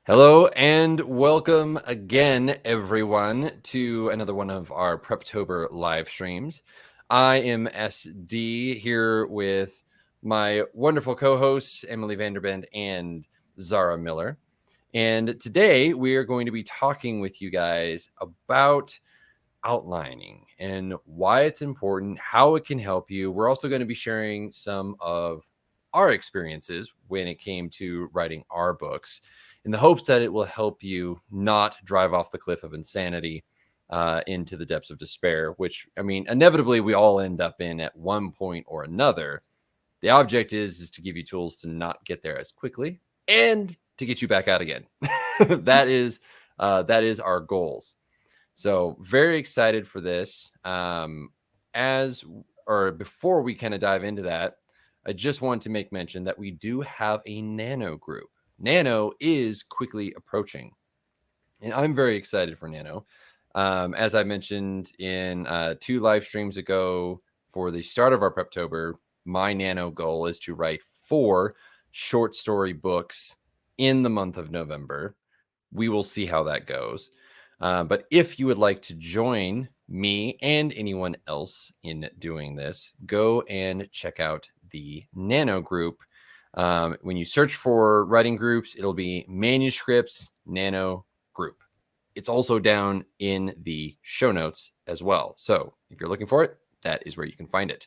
Hello and welcome again, everyone, to another one of our Preptober live streams. I am SD here with my wonderful co-hosts, Emily Vanderbend and Zara Miller. And today we are going to be talking with you guys about outlining and why it's important, how it can help you. We're also going to be sharing some of our experiences when it came to writing our books, in the hopes that it will help you not drive off the cliff of insanity into the depths of despair, which, I mean, inevitably we all end up in at one point or another. The object is to give you tools to not get there as quickly and to get you back out again. that is our goals. So very excited for this. Before we kind of dive into that, I just want to make mention that we do have a Nano group. Nano is quickly approaching, and I'm very excited for Nano. As I mentioned in 2 live streams ago for the start of our Preptober, my Nano goal is to write 4 short story books in the month of November. We will see how that goes. But if you would like to join me and anyone else in doing this, go and check out the Nano group. When you search for writing groups, it'll be Manuscripts Nano group. It's also down in the show notes as well. So if you're looking for it, that is where you can find it.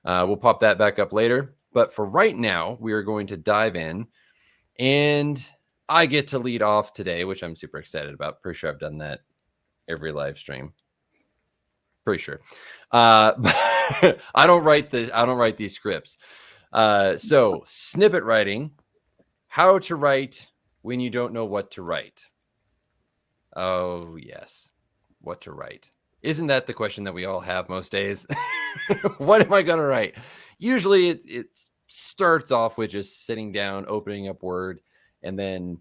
We'll pop that back up later. But for right now, we are going to dive in, and I get to lead off today, which I'm super excited about. Pretty sure I've done that every live stream. Pretty sure. I don't write these scripts. So snippet writing, how to write when you don't know what to write. Oh yes, what to write. Isn't that the question that we all have most days? What am I going to write? Usually it starts off with just sitting down, opening up Word, and then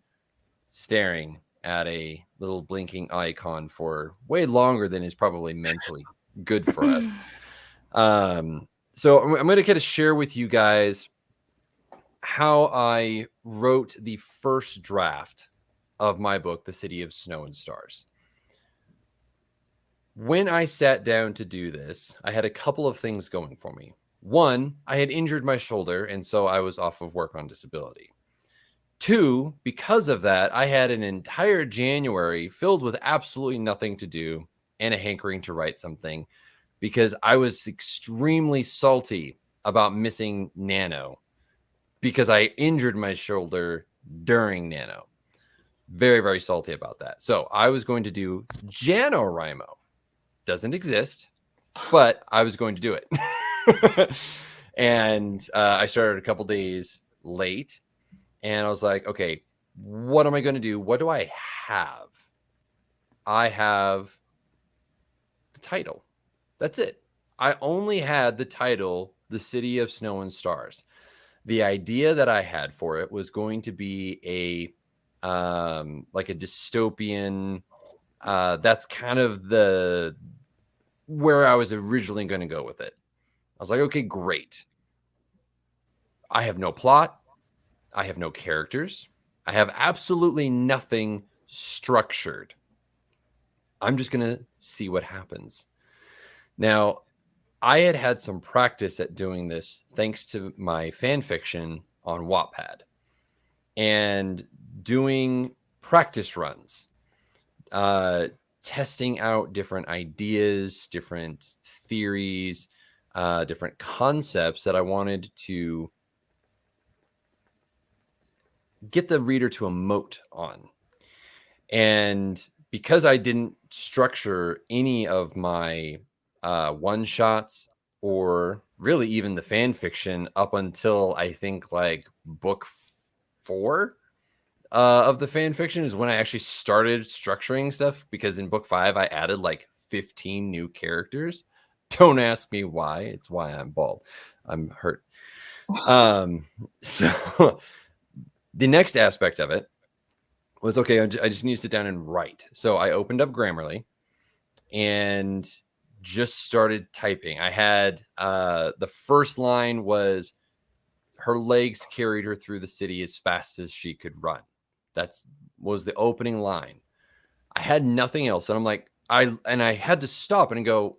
staring at a little blinking icon for way longer than is probably mentally good for us. So I'm going to kind of share with you guys how I wrote the first draft of my book, The City of Snow and Stars. When I sat down to do this, I had a couple of things going for me. One, I had injured my shoulder, and so I was off of work on disability. 2, because of that, I had an entire January filled with absolutely nothing to do and a hankering to write something, because I was extremely salty about missing Nano because I injured my shoulder during Nano. Very, very salty about that. So I was going to do JanoRimo. Doesn't exist, but I was going to do it. And I started a couple days late, and I was like, okay, what am I going to do? What do I have? I have the title. That's it. I only had the title, The City of Snow and Stars. The idea that I had for it was going to be a dystopian. That's kind of where I was originally going to go with it. I was like, okay, great. I have no plot. I have no characters. I have absolutely nothing structured. I'm just going to see what happens. Now, I had some practice at doing this thanks to my fan fiction on Wattpad and doing practice runs, testing out different ideas, different theories, different concepts that I wanted to get the reader to emote on. And because I didn't structure any of my one-shots or really even the fan fiction up until I think like book 4 of the fan fiction is when I actually started structuring stuff, because in book 5 I added like 15 new characters. Don't ask me why. It's why I'm bald. I'm hurt. So the next aspect of it was, okay, I just need to sit down and write. So I opened up Grammarly and just started typing. I had the first line was, her legs carried her through the city as fast as she could run. That's was the opening line. I had nothing else. And I'm like, I had to stop and go,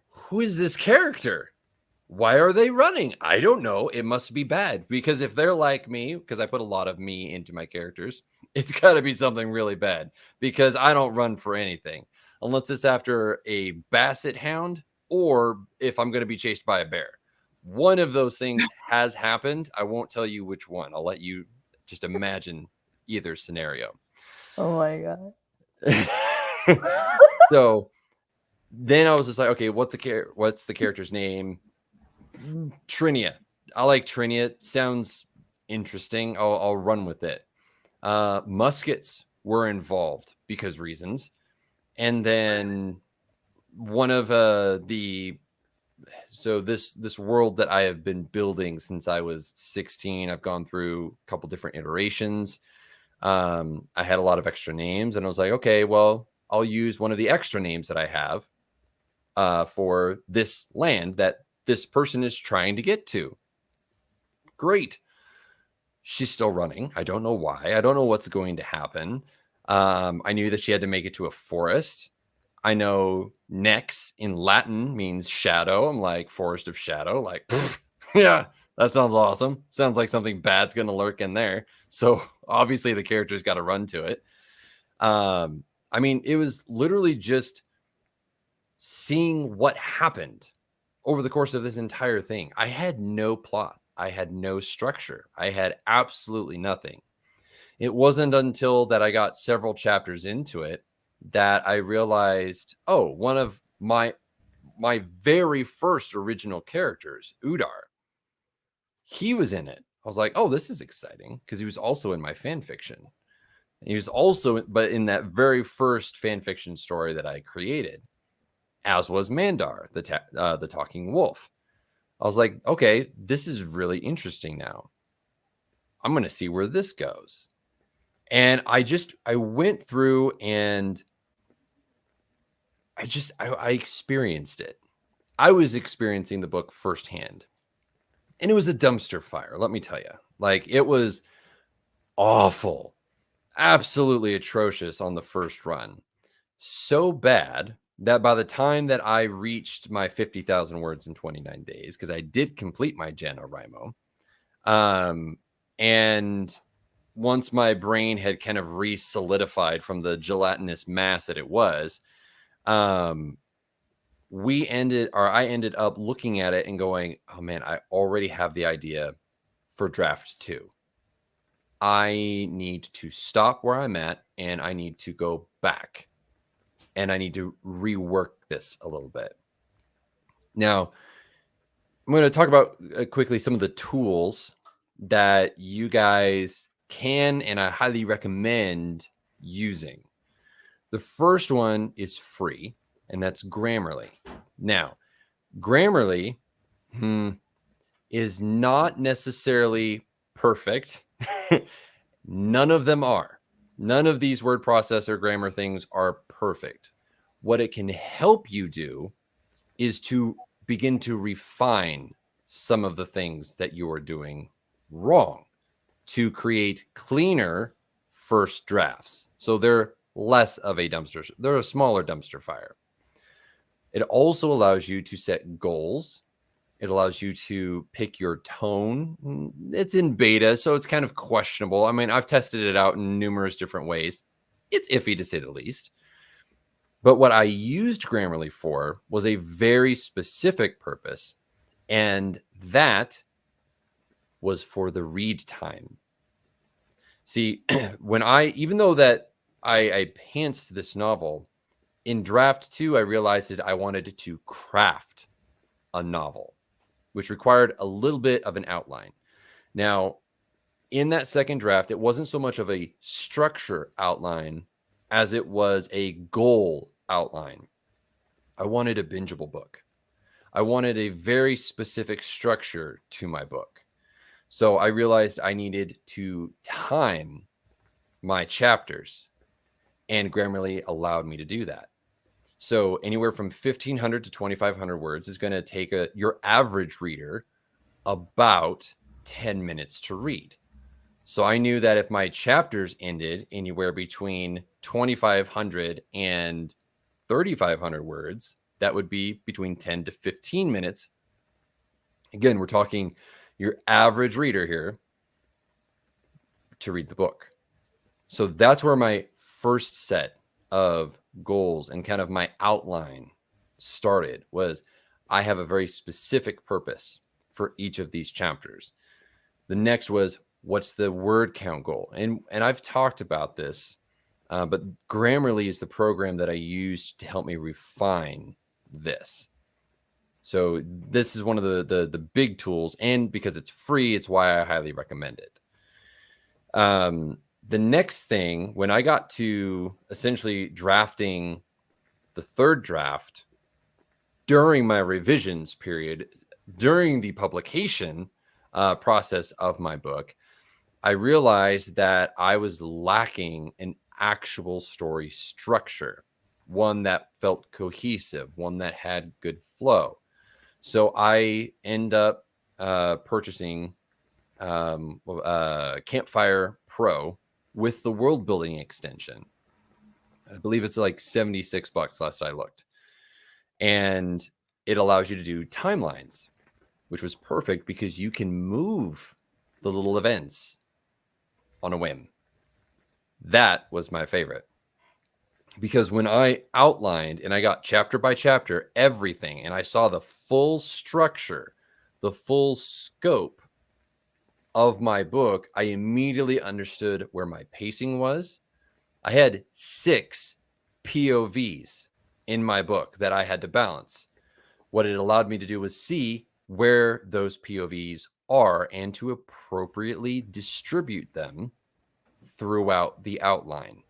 who is this character? Why are they running? I don't know. It must be bad, because if they're like me, because I put a lot of me into my characters, it's got to be something really bad, because I don't run for anything unless it's after a basset hound or if I'm going to be chased by a bear. One of those things has happened. I won't tell you which one. I'll let you just imagine either scenario. Oh my god. So then I was just like, okay, what's the character's name? Trinia. I like Trinia. Sounds interesting. I'll run with it. Muskets were involved because reasons. And then one of this world that I have been building since I was 16, I've gone through a couple different iterations. I had a lot of extra names, and I was like, okay, well, I'll use one of the extra names that I have for this land that this person is trying to get to. Great. She's still running. I don't know why. I don't know what's going to happen. I knew that she had to make it to a forest. I know Nex in Latin means shadow. I'm like, forest of shadow. Like, yeah, that sounds awesome. Sounds like something bad's going to lurk in there. So obviously the character's got to run to it. I mean, it was literally just seeing what happened over the course of this entire thing. I had no plot. I had no structure. I had absolutely nothing. It wasn't until that I got several chapters into it that I realized, oh, one of my very first original characters, Udar, he was in it. I was like, oh, this is exciting, because he was also in my fan fiction. He was also, but in that very first fan fiction story that I created, as was Mandar, the talking wolf. I was like, okay, this is really interesting now. I'm going to see where this goes. And I went through and I experienced it. I was experiencing the book firsthand. And it was a dumpster fire, let me tell you. Like, it was awful. Absolutely atrocious on the first run. So bad that by the time that I reached my 50,000 words in 29 days, because I did complete my NaNoWriMo, and once my brain had kind of re-solidified from the gelatinous mass that it was, I ended up looking at it and going, oh man, I already have the idea for draft 2. I need to stop where I'm at, and I need to go back, and I need to rework this a little bit. Now, I'm going to talk about quickly some of the tools that you guys can and I highly recommend using. The first one is free, and that's Grammarly. Now, Grammarly is not necessarily perfect. None of them are. None of these word processor grammar things are perfect. What it can help you do is to begin to refine some of the things that you are doing wrong to create cleaner first drafts. So they're less of a dumpster. They're a smaller dumpster fire. It also allows you to set goals. It allows you to pick your tone. It's in beta, so it's kind of questionable. I mean, I've tested it out in numerous different ways. It's iffy, to say the least. But what I used Grammarly for was a very specific purpose, and that was for the read time. See, even though that I pantsed this novel, in draft 2, I realized that I wanted to craft a novel, which required a little bit of an outline. Now, in that second draft, it wasn't so much of a structure outline as it was a goal outline. I wanted a bingeable book. I wanted a very specific structure to my book. So I realized I needed to time my chapters, and Grammarly allowed me to do that. So anywhere from 1,500 to 2,500 words is going to take your average reader about 10 minutes to read. So I knew that if my chapters ended anywhere between 2,500 and 3,500 words, that would be between 10 to 15 minutes. Again, we're talking your average reader here to read the book. So that's where my first set of goals and kind of my outline started. Was I have a very specific purpose for each of these chapters. The next was, what's the word count goal? And I've talked about this, but Grammarly is the program that I use to help me refine this. So this is one of the big tools, and because it's free, it's why I highly recommend it. The next thing, when I got to essentially drafting the third draft during my revisions period, during the publication process of my book, I realized that I was lacking an actual story structure, one that felt cohesive, one that had good flow. So I end up purchasing Campfire Pro with the world building extension. I believe it's like $76 last I looked. And it allows you to do timelines, which was perfect because you can move the little events on a whim. That was my favorite. Because when I outlined and I got chapter by chapter everything, and I saw the full structure, the full scope of my book, I immediately understood where my pacing was. I had 6 POVs in my book that I had to balance. What it allowed me to do was see where those POVs are and to appropriately distribute them throughout the outline,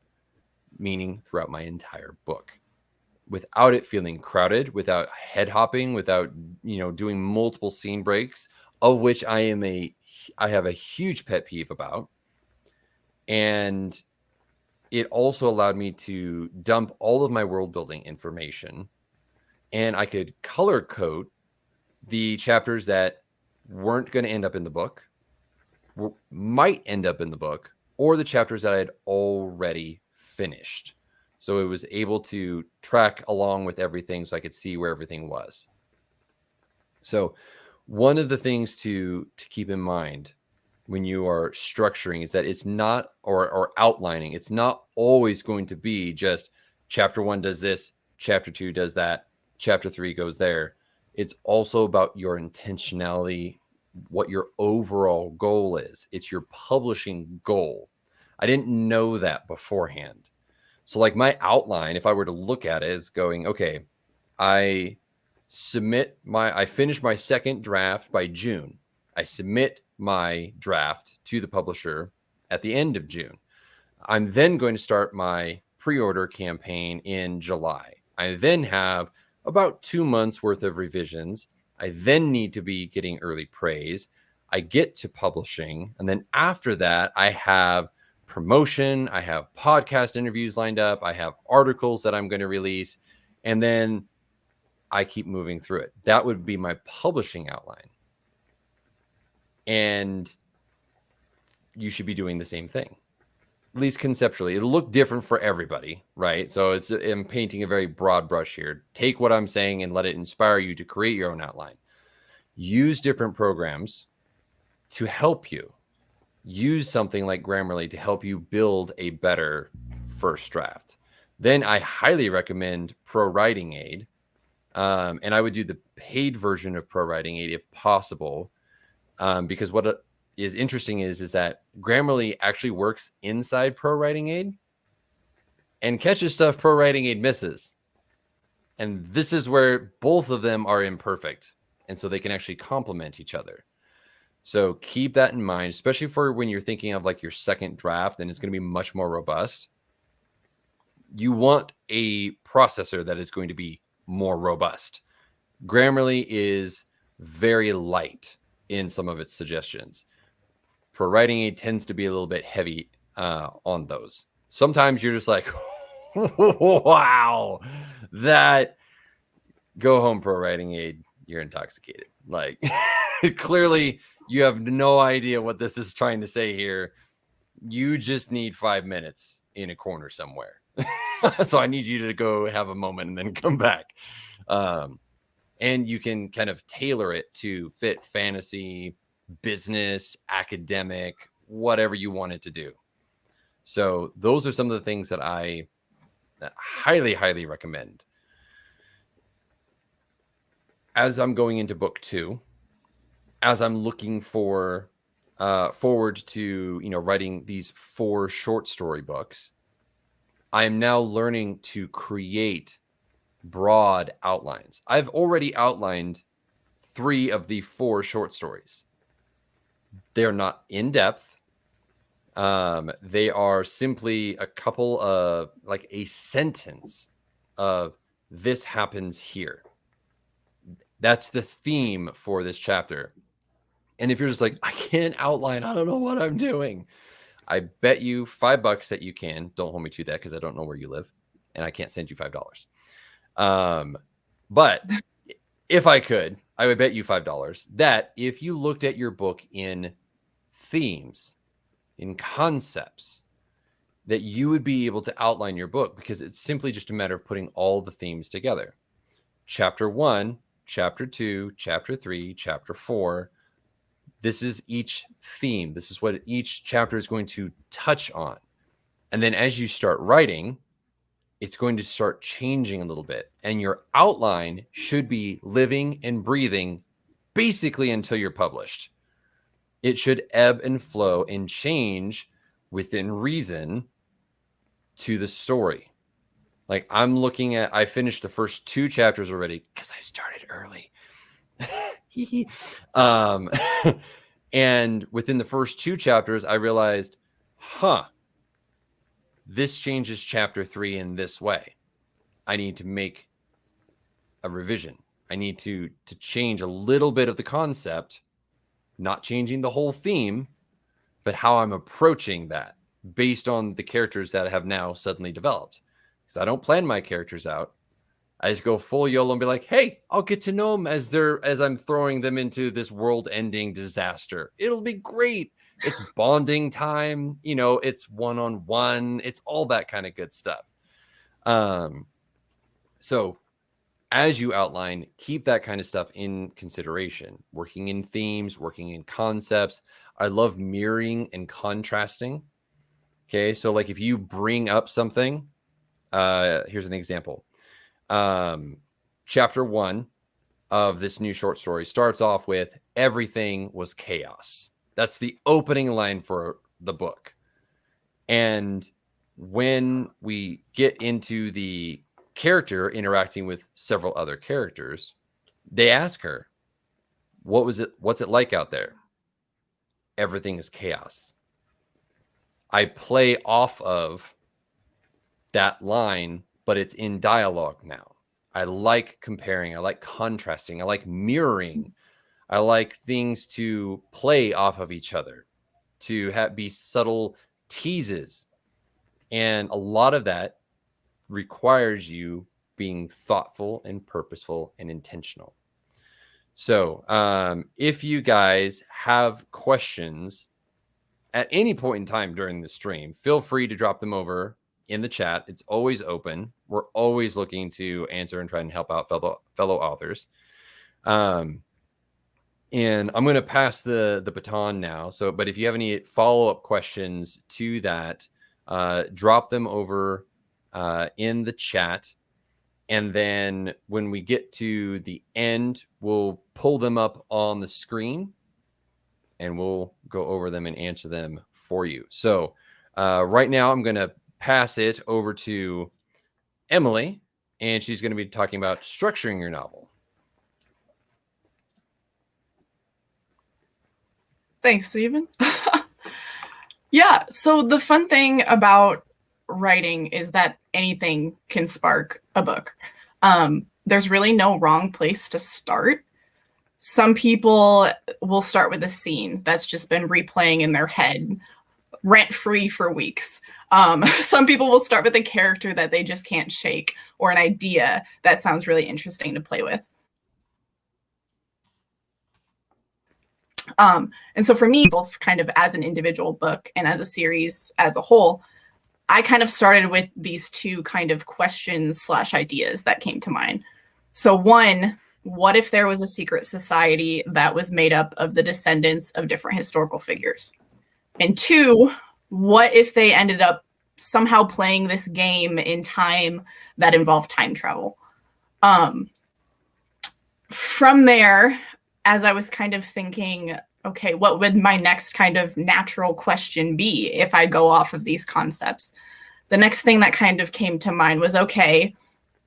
meaning throughout my entire book, without it feeling crowded, without head hopping, without, doing multiple scene breaks, of which I have a huge pet peeve about. And it also allowed me to dump all of my world building information, and I could color code the chapters that weren't going to end up in the book, might end up in the book, or the chapters that I had already finished. So it was able to track along with everything so I could see where everything was. So one of the things to keep in mind when you are structuring is that it's not, or outlining, it's not always going to be just chapter 1 does this, chapter 2 does that, chapter 3 goes there. It's also about your intentionality, what your overall goal is. It's your publishing goal. I didn't know that beforehand. So like my outline, if I were to look at it, is going, okay, I finish my second draft by June. I submit my draft to the publisher at the end of June. I'm then going to start my pre-order campaign in July. I then have about 2 months worth of revisions. I then need to be getting early praise. I get to publishing. And then after that, I have promotion. I have podcast interviews lined up. I have articles that I'm going to release. And then I keep moving through it. That would be my publishing outline. And you should be doing the same thing, at least conceptually. It'll look different for everybody, right? So I'm painting a very broad brush here. Take what I'm saying and let it inspire you to create your own outline. Use different programs to help you. Use something like Grammarly to help you build a better first draft. Then I highly recommend Pro Writing Aid. And I would do the paid version of Pro Writing Aid if possible. Because what is interesting is that Grammarly actually works inside Pro Writing Aid and catches stuff Pro Writing Aid misses. And this is where both of them are imperfect. And so they can actually complement each other. So keep that in mind, especially for when you're thinking of like your second draft and it's going to be much more robust. You want a processor that is going to be more robust. Grammarly is very light in some of its suggestions. Pro Writing Aid tends to be a little bit heavy on those. Sometimes you're just like, wow, that go home, Pro Writing Aid, you're intoxicated. Like clearly you have no idea what this is trying to say here. You just need 5 minutes in a corner somewhere. So I need you to go have a moment and then come back. And you can kind of tailor it to fit fantasy, business, academic, whatever you want it to do. So those are some of the things that I highly, highly recommend. As I'm going into book 2, as I'm looking forward to, writing these 4 short story books, I am now learning to create broad outlines. I've already outlined 3 of the 4 short stories. They're not in depth. They are simply a couple of, like, a sentence of this happens here. That's the theme for this chapter. And if you're just like, I can't outline, I don't know what I'm doing, I bet you $5 that you can. Don't hold me to that because I don't know where you live and I can't send you $5. But if I could, I would bet you $5 that if you looked at your book in themes, in concepts, that you would be able to outline your book, because it's simply just a matter of putting all the themes together. Chapter 1, chapter 2, chapter 3, chapter 4. This is each theme. This is what each chapter is going to touch on. And then as you start writing, it's going to start changing a little bit. And your outline should be living and breathing basically until you're published. It should ebb and flow and change within reason to the story. Like, I finished the first 2 chapters already because I started early. And within the first 2 chapters, I realized, this changes chapter 3 in this way. I need to make a revision. I need to change a little bit of the concept, not changing the whole theme, but how I'm approaching that based on the characters that have now suddenly developed. Because I don't plan my characters out. I just go full YOLO and be like, hey, I'll get to know them as I'm throwing them into this world-ending disaster. It'll be great. It's bonding time. It's one-on-one. It's all that kind of good stuff. So as you outline, keep that kind of stuff in consideration. Working in themes, working in concepts. I love mirroring and contrasting. Okay, so like if you bring up something, here's an example. Chapter 1 of this new short story starts off with everything was chaos. That's the opening line for the book. And when we get into the character interacting with several other characters, they ask her, what's it like out there? Everything is chaos. I play off of that line, but it's in dialogue now. I like comparing. I like contrasting. I like mirroring. I like things to play off of each other, to be subtle teases. And a lot of that requires you being thoughtful and purposeful and intentional. So if you guys have questions at any point in time during the stream, feel free to drop them over in the chat. It's always open. We're always looking to answer and try and help out fellow authors. And I'm going to pass the baton now. But if you have any follow-up questions to that, drop them over in the chat. And then when we get to the end, we'll pull them up on the screen and we'll go over them and answer them for you. So right now I'm going to pass it over to Emily, and she's going to be talking about structuring your novel. Thanks, Stephen. Yeah, so the fun thing about writing is that anything can spark a book. There's really no wrong place to start. Some people will start with a scene that's just been replaying in their head rent-free for weeks. Some people will start with a character that they just can't shake, or an idea that sounds really interesting to play with. And so for me, both kind of as an individual book and as a series as a whole, I kind of started with these two kind of questions / ideas that came to mind. So one, what if there was a secret society that was made up of the descendants of different historical figures? And two, what if they ended up somehow playing this game in time that involved time travel? From there, as I was kind of thinking, okay, what would my next kind of natural question be if I go off of these concepts? The next thing that kind of came to mind was, okay,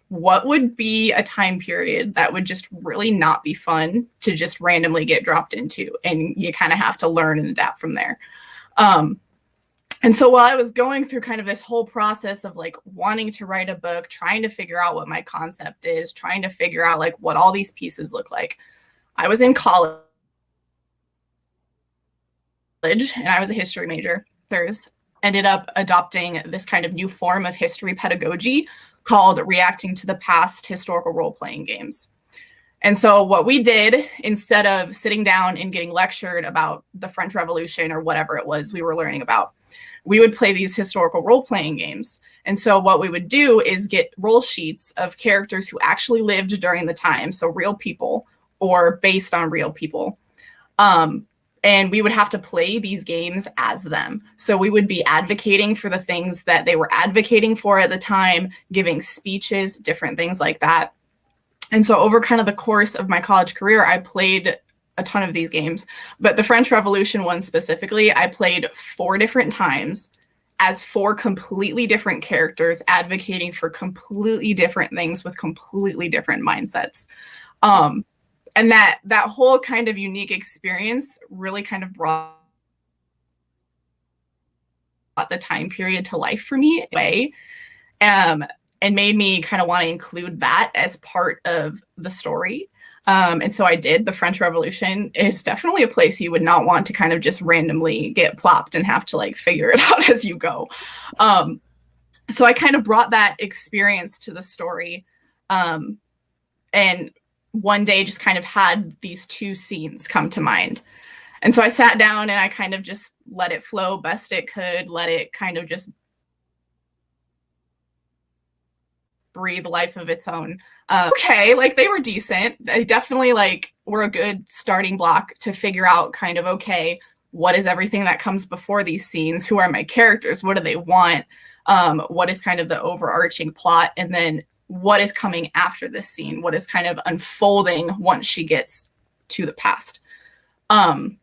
what would be a time period that would just really not be fun to just randomly get dropped into? And you kind of have to learn and adapt from there. And so while I was going through kind of this whole process of like wanting to write a book, trying to figure out what my concept is, trying to figure out like what all these pieces look like, I was in college and I was a history major. Ended up adopting this kind of new form of history pedagogy called reacting to the past historical role-playing games. And so what we did, instead of sitting down and getting lectured about the French Revolution or whatever it was we were learning about, we would play these historical role-playing games. And so what we would do is get role sheets of characters who actually lived during the time, so real people or based on real people. And we would have to play these games as them. So we would be advocating for the things that they were advocating for at the time, giving speeches, different things like that. And so over kind of the course of my college career, I played a ton of these games. But the French Revolution one specifically, I played 4 different times as 4 completely different characters advocating for completely different things with completely different mindsets. And that whole kind of unique experience really kind of brought the time period to life for me in a way, and made me kind of want to include that as part of the story. And so I did. The French Revolution is definitely a place you would not want to kind of just randomly get plopped and have to like figure it out as you go. So I kind of brought that experience to the story. And one day just kind of had these 2 scenes come to mind. And so I sat down and I kind of just let it flow best it could, let it kind of just breathe life of its own. Okay, like they were decent. They definitely like were a good starting block to figure out kind of, okay, what is everything that comes before these scenes? Who are my characters? What do they want? What is kind of the overarching plot? And then what is coming after this scene? What is kind of unfolding once she gets to the past? And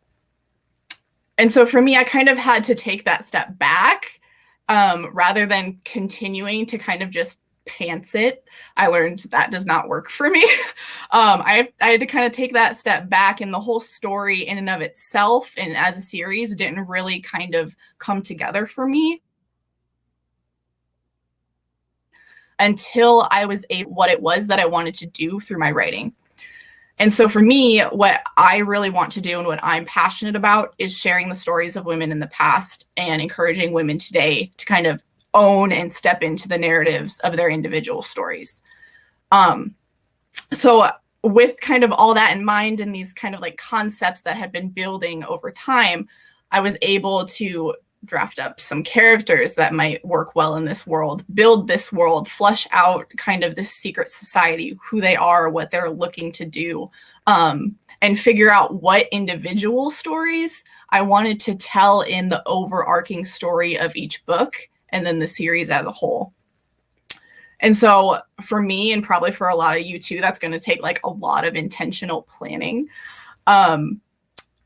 so for me, I kind of had to take that step back rather than continuing to kind of just pants it. I learned that does not work for me. I had to kind of take that step back, and the whole story in and of itself and as a series didn't really kind of come together for me until I was able what it was that I wanted to do through my writing. And so for me, what I really want to do and what I'm passionate about is sharing the stories of women in the past and encouraging women today to kind of own and step into the narratives of their individual stories. So with kind of all that in mind and these kind of like concepts that had been building over time, I was able to draft up some characters that might work well in this world, build this world, flush out kind of this secret society, who they are, what they're looking to do, and figure out what individual stories I wanted to tell in the overarching story of each book and then the series as a whole. And so for me, and probably for a lot of you too, that's going to take like a lot of intentional planning.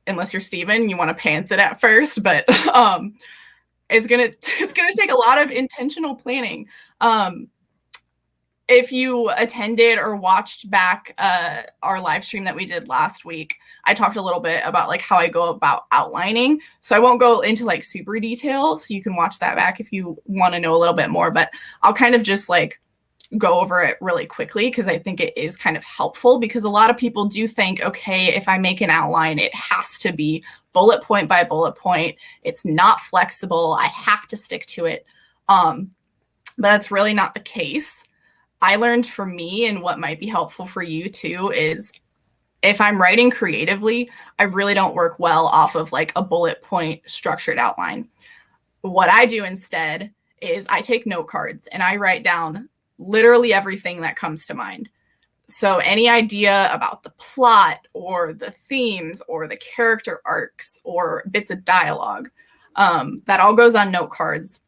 Unless you're Steven, you want to pants it at first, but it's gonna take a lot of intentional planning. If you attended or watched back our live stream that we did last week, I talked a little bit about like how I go about outlining. So I won't go into like super detail. So you can watch that back if you want to know a little bit more, but I'll kind of just like go over it really quickly because I think it is kind of helpful, because a lot of people do think, okay, if I make an outline, it has to be bullet point by bullet point. It's not flexible. I have to stick to it. But that's really not the case. I learned for me, and what might be helpful for you too, is if I'm writing creatively, I really don't work well off of like a bullet point structured outline. What I do instead is I take note cards and I write down literally everything that comes to mind. So any idea about the plot or the themes or the character arcs or bits of dialogue, that all goes on note cards.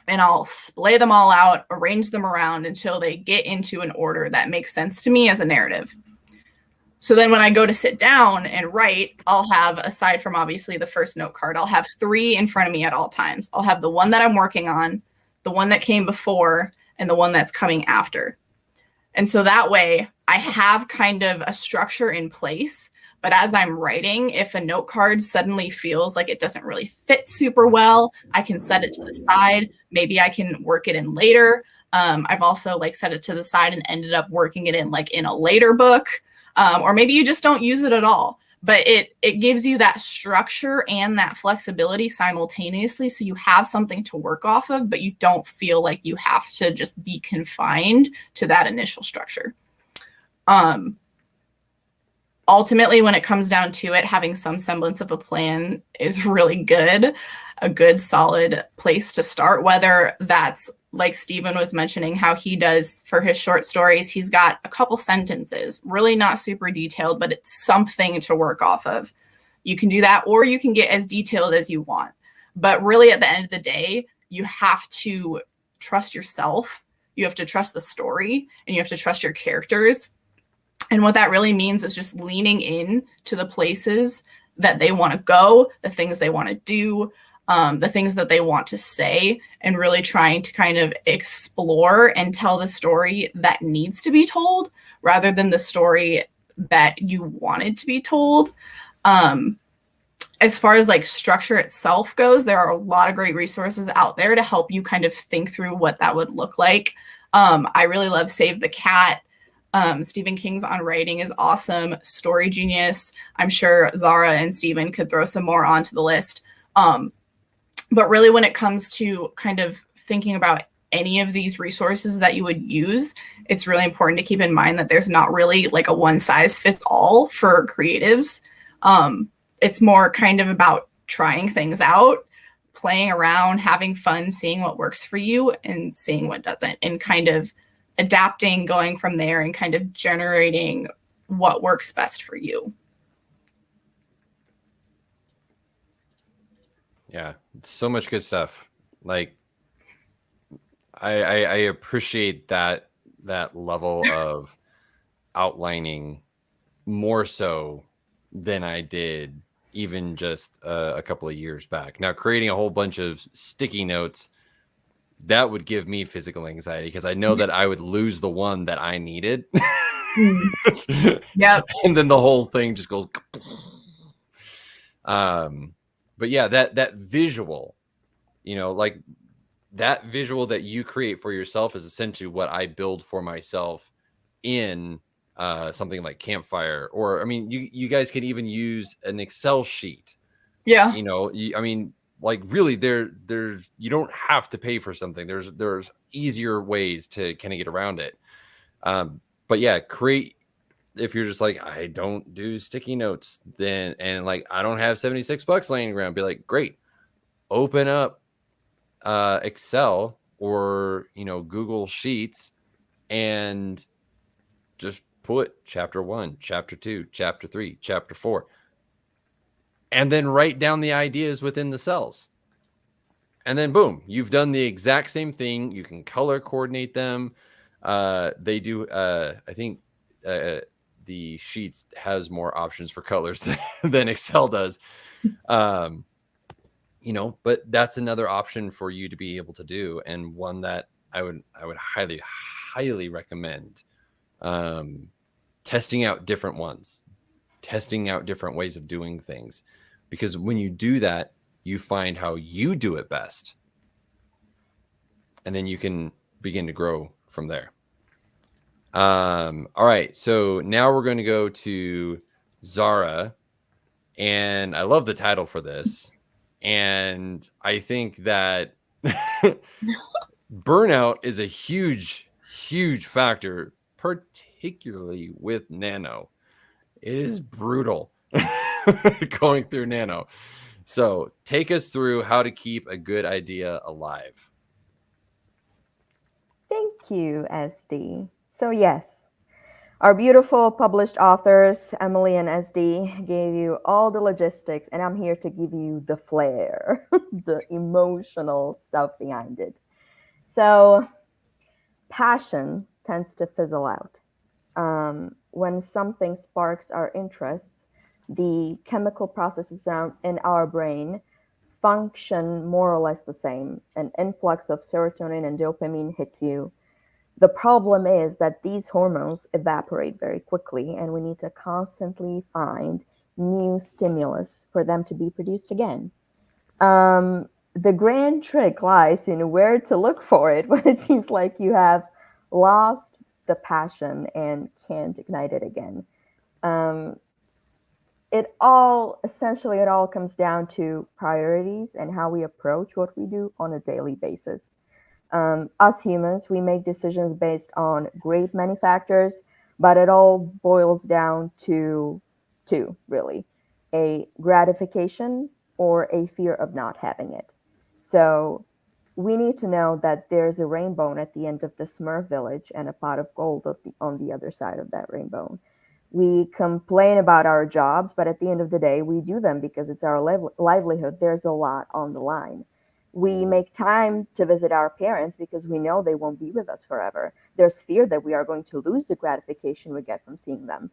And I'll splay them all out, arrange them around until they get into an order that makes sense to me as a narrative. So then when I go to sit down and write, I'll have, aside from obviously the first note card, I'll have 3 in front of me at all times. I'll have the one that I'm working on, the one that came before, and the one that's coming after. And so that way I have kind of a structure in place, but as I'm writing, if a note card suddenly feels like it doesn't really fit super well, I can set it to the side. Maybe I can work it in later. I've also like set it to the side and ended up working it in like in a later book. Or maybe you just don't use it at all. But it gives you that structure and that flexibility simultaneously, so you have something to work off of, but you don't feel like you have to just be confined to that initial structure. Ultimately, when it comes down to it, having some semblance of a plan is really good, a good solid place to start, whether that's like Stephen was mentioning how he does for his short stories. He's got a couple sentences, really not super detailed, but it's something to work off of. You can do that, or you can get as detailed as you want. But really, at the end of the day, you have to trust yourself. You have to trust the story, and you have to trust your characters. And what that really means is just leaning in to the places that they want to go, the things they want to do, the things that they want to say, and really trying to kind of explore and tell the story that needs to be told rather than the story that you wanted to be told. As far as like structure itself goes, there are a lot of great resources out there to help you kind of think through what that would look like. I really love Save the Cat. Stephen King's On Writing is awesome. Story Genius. I'm sure Zara and Stephen could throw some more onto the list. But really, when it comes to kind of thinking about any of these resources that you would use, it's really important to keep in mind that there's not really like a one size fits all for creatives. It's more kind of about trying things out, playing around, having fun, seeing what works for you and seeing what doesn't, and kind of adapting, going from there and kind of generating what works best for you. Yeah, so much good stuff. Like, I appreciate that level of outlining more so than I did even just a couple of years back. Now, creating a whole bunch of sticky notes, that would give me physical anxiety because I know that I would lose the one that I needed. Yep. And then the whole thing just goes. But yeah, that visual, like that visual that you create for yourself is essentially what I build for myself in something like Campfire. Or, I mean, you guys can even use an Excel sheet. Yeah. I mean, like really there's you don't have to pay for something. There's easier ways to kind of get around it. But yeah, if you're just like, I don't do sticky notes, then, and like, I don't have $76 laying around, be like, great, open up Excel or, Google Sheets and just put chapter 1, chapter 2, chapter 3, chapter 4, and then write down the ideas within the cells. And then boom, you've done the exact same thing. You can color coordinate them. They do, I think, the Sheets has more options for colors than Excel does. But that's another option for you to be able to do, and one that I would highly recommend. Testing out different ones, testing out different ways of doing things, because when you do that, you find how you do it best, and then you can begin to grow from there. All right, so now we're going to go to Zara, and I love the title for this, and I think that burnout is a huge factor, particularly with Nano. It is brutal going through Nano. So take us through how to keep a good idea alive. Thank you, SD. So, yes, our beautiful published authors, Emily and SD, gave you all the logistics, and I'm here to give you the flair, the emotional stuff behind it. So, passion tends to fizzle out. When something sparks our interests, the chemical processes in our brain function more or less the same. An influx of serotonin and dopamine hits you. The problem is that these hormones evaporate very quickly, and we need to constantly find new stimulus for them to be produced again. The grand trick lies in where to look for it when it seems like you have lost the passion and can't ignite it again. Um, it all comes down to priorities and how we approach what we do on a daily basis. Us humans, we make decisions based on great many factors, but it all boils down to two, really: a gratification or a fear of not having it. So we need to know that there's a rainbow at the end of the Smurf village and a pot of gold on the other side of that rainbow. We complain about our jobs, but at the end of the day, we do them because it's our livelihood. There's a lot on the line. We make time to visit our parents because we know they won't be with us forever. There's fear that we are going to lose the gratification we get from seeing them.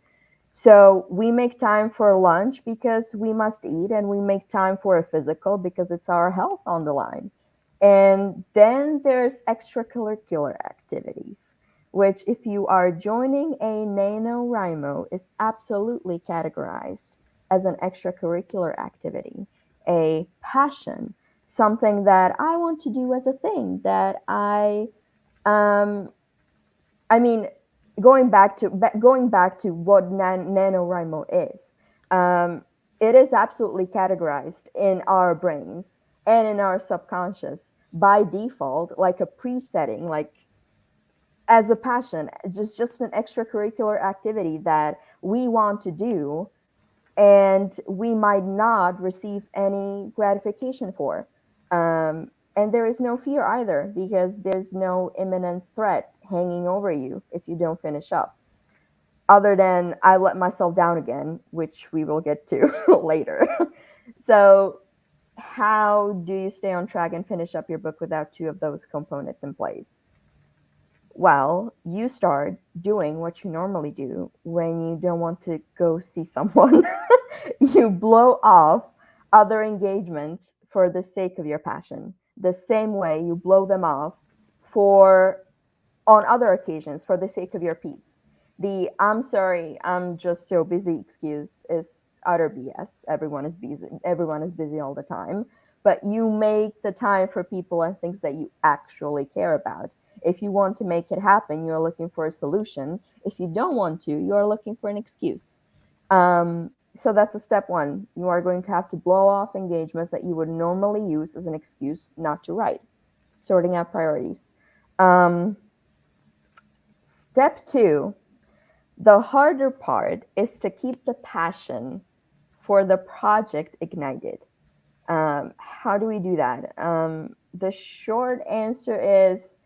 So we make time for lunch because we must eat, and we make time for a physical because it's our health on the line. And then there's extracurricular activities, which, if you are joining a NaNoWriMo, is absolutely categorized as an extracurricular activity, a passion, something that I want to do as a thing that um, I mean, going back to what NaNoWriMo is, um, it is absolutely categorized in our brains and in our subconscious by default, like a presetting, like as a passion, just an extracurricular activity that we want to do, and we might not receive any gratification for. And there is no fear either because there's no imminent threat hanging over you if you don't finish up. Other than I let myself down again, which we will get to later. So, how do you stay on track and finish up your book without two of those components in place? Well, you start doing what you normally do when you don't want to go see someone. You blow off other engagements for the sake of your passion, the same way you blow them off for on other occasions for the sake of your peace. The "I'm sorry, I'm just so busy" excuse is utter BS. Everyone is busy all the time. But you make the time for people and things that you actually care about. If you want to make it happen, you're looking for a solution. If you don't want to, you're looking for an excuse. So that's a step one. You are going to have to blow off engagements that you would normally use as an excuse not to write. Sorting out priorities. Um, Step two, the harder part is to keep the passion for the project ignited. How do we do that? The short answer is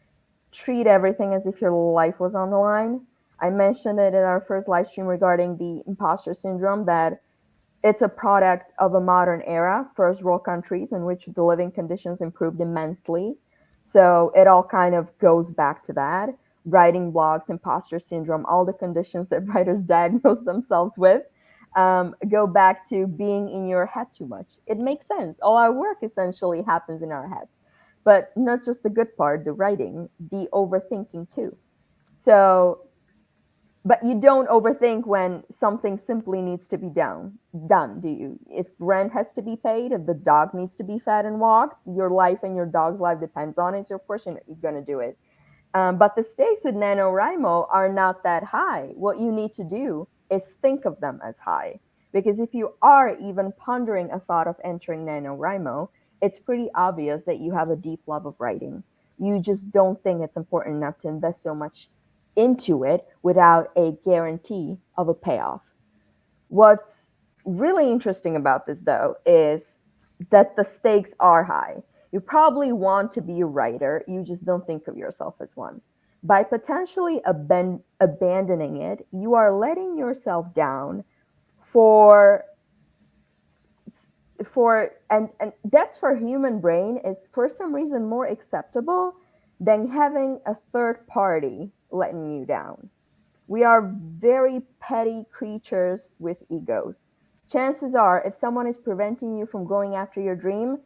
treat everything as if your life was on the line. I mentioned it in our first live stream regarding the imposter syndrome, that it's a product of a modern era, first world countries in which the living conditions improved immensely. So it all kind of goes back to that. Writing blogs, imposter syndrome, all the conditions that writers diagnose themselves with go back to being in your head too much. It makes sense. All our work essentially happens in our heads, but not just the good part, the writing, the overthinking too. So, but you don't overthink when something simply needs to be done, do you? If rent has to be paid, if the dog needs to be fed and walked, your life and your dog's life depends on it, so of course you're going to do it. But the stakes with NaNoWriMo are not that high. What you need to do is think of them as high. Because if you are even pondering a thought of entering NaNoWriMo, it's pretty obvious that you have a deep love of writing. You just don't think it's important enough to invest so much into it without a guarantee of a payoff. What's really interesting about this, though, is that the stakes are high. You probably want to be a writer, you just don't think of yourself as one. By potentially abandoning it, you are letting yourself down for and that's for human brain is for some reason more acceptable than having a third party letting you down. We are very petty creatures with egos. Chances are, if someone is preventing you from going after your dream,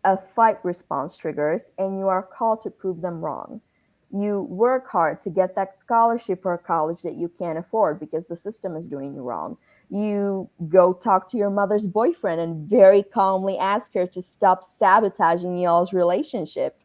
a fight response triggers and you are called to prove them wrong. You work hard to get that scholarship for a college that you can't afford because the system is doing you wrong. You go talk to your mother's boyfriend and very calmly ask her to stop sabotaging y'all's relationship.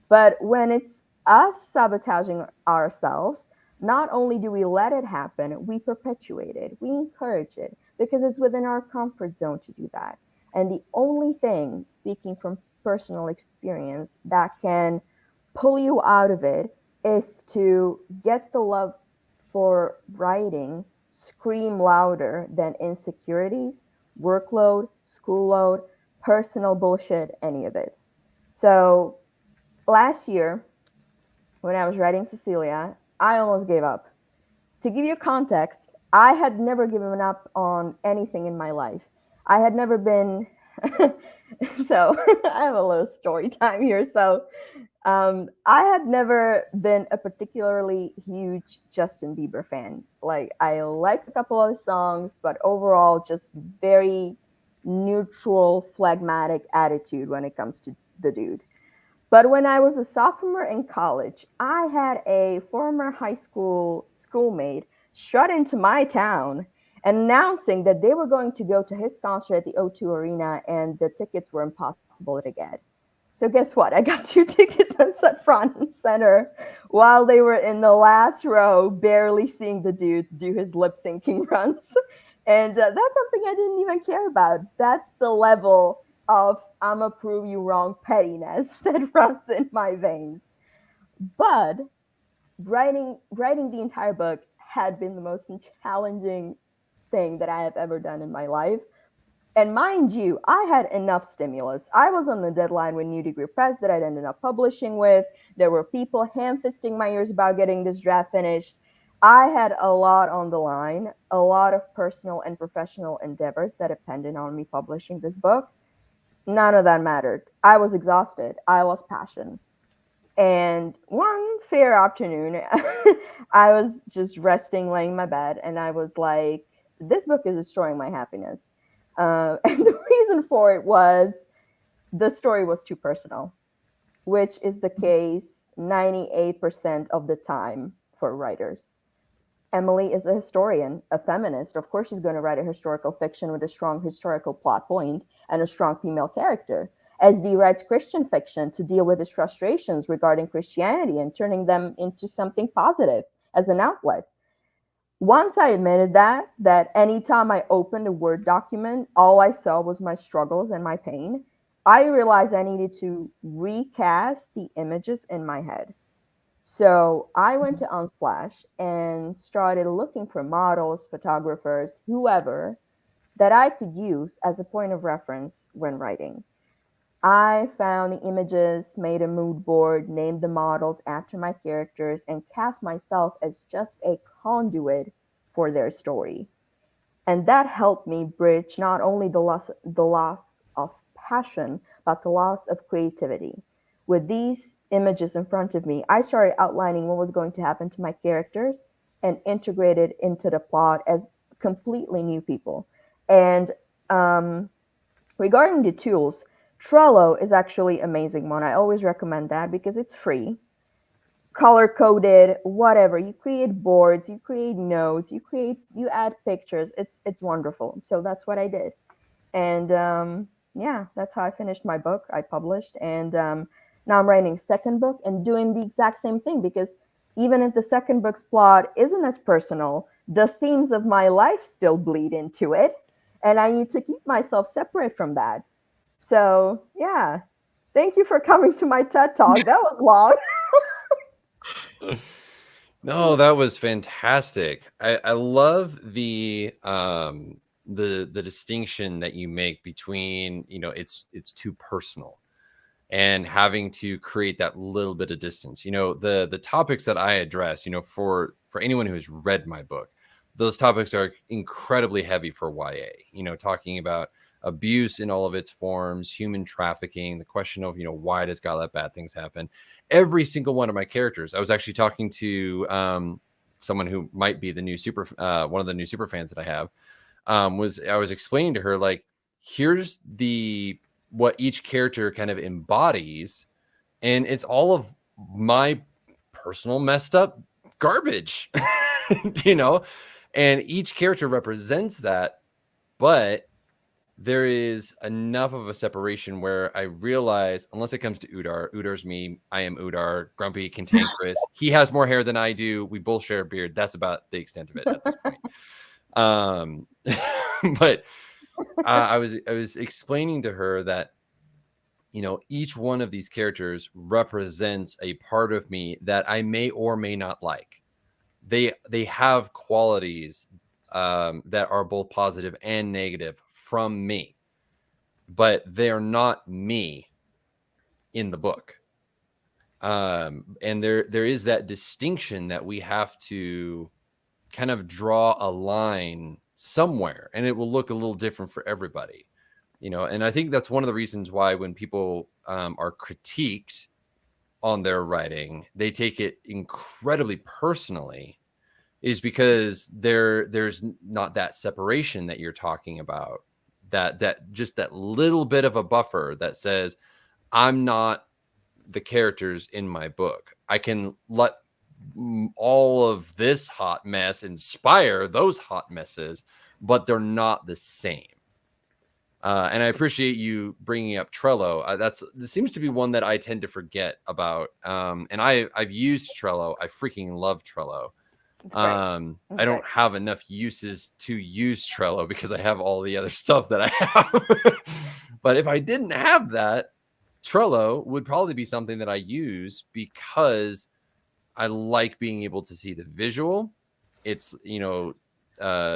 But when it's us sabotaging ourselves, not only do we let it happen, we perpetuate it, we encourage it because it's within our comfort zone to do that. And the only thing, speaking from personal experience, that can pull you out of it is to get the love for writing scream louder than insecurities, workload, school load, personal bullshit, any of it. So last year, when I was writing Cecilia, I almost gave up. To give you context, I had never given up on anything in my life. I had never been. So I have a little story time here. So I had never been a particularly huge Justin Bieber fan. Like, I like a couple of his songs, but overall, just very neutral, phlegmatic attitude when it comes to the dude. But when I was a sophomore in college, I had a former high school schoolmate shut into my town announcing that they were going to go to his concert at the O2 Arena and the tickets were impossible to get. So guess what? I got two tickets and sat front and center while they were in the last row, barely seeing the dude do his lip syncing runs. And that's something I didn't even care about. That's the level of I'ma prove you wrong pettiness that runs in my veins. But writing the entire book had been the most challenging thing that I have ever done in my life. And mind you, I had enough stimulus. I was on the deadline with New Degree Press that I'd ended up publishing with. There were people ham fisting my ears about getting this draft finished. I had a lot on the line, a lot of personal and professional endeavors that depended on me publishing this book. None of that mattered. I was exhausted. I was passionate. And one fair afternoon, I was just resting, laying in my bed, and I was like, this book is destroying my happiness. And the reason for it was the story was too personal, which is the case 98% of the time for writers. Emily is a historian, a feminist. Of course, she's going to write a historical fiction with a strong historical plot point and a strong female character. SD writes Christian fiction to deal with his frustrations regarding Christianity and turning them into something positive as an outlet. Once I admitted that anytime I opened a Word document, all I saw was my struggles and my pain, I realized I needed to recast the images in my head. So I went to Unsplash and started looking for models, photographers, whoever that I could use as a point of reference when writing. I found the images, made a mood board, named the models after my characters, and cast myself as just a conduit for their story. And that helped me bridge not only the loss of passion, but the loss of creativity. With these images in front of me, I started outlining what was going to happen to my characters and integrated into the plot as completely new people. And regarding the tools, Trello is actually an amazing one. I always recommend that because it's free, color coded, whatever. You create boards, you create notes, you add pictures. It's wonderful. So that's what I did, and yeah, that's how I finished my book. I published, and now I'm writing a second book and doing the exact same thing because even if the second book's plot isn't as personal, the themes of my life still bleed into it, and I need to keep myself separate from that. So yeah, thank you for coming to my TED Talk. That was long. No, that was fantastic. I love the distinction that you make between, it's too personal and having to create that little bit of distance. The topics that I address, for anyone who has read my book, those topics are incredibly heavy for YA, talking about abuse in all of its forms, human trafficking, the question of, why does God let bad things happen? Every single one of my characters. I was actually talking to someone who might be the new one of the new super fans that I have. I was explaining to her, like, here's what each character kind of embodies, and it's all of my personal messed up garbage, and each character represents that, but there is enough of a separation where I realize, unless it comes to Udar's me, I am Udar, grumpy, cantankerous. He has more hair than I do. We both share a beard. That's about the extent of it at this point. But I was explaining to her that, each one of these characters represents a part of me that I may or may not like. They have qualities that are both positive and negative from me, but they're not me in the book. And there is that distinction that we have to kind of draw a line somewhere, and it will look a little different for everybody. And I think that's one of the reasons why when people are critiqued on their writing, they take it incredibly personally, is because there's not that separation that you're talking about, that just that little bit of a buffer that says, I'm not the characters in my book. I can let all of this hot mess inspire those hot messes, but they're not the same. And I appreciate you bringing up Trello. This seems to be one that I tend to forget about. And I've used Trello. I freaking love Trello. I don't have enough uses to use Trello because I have all the other stuff that I have. But if I didn't have that, Trello would probably be something that I use because I like being able to see the visual. It's,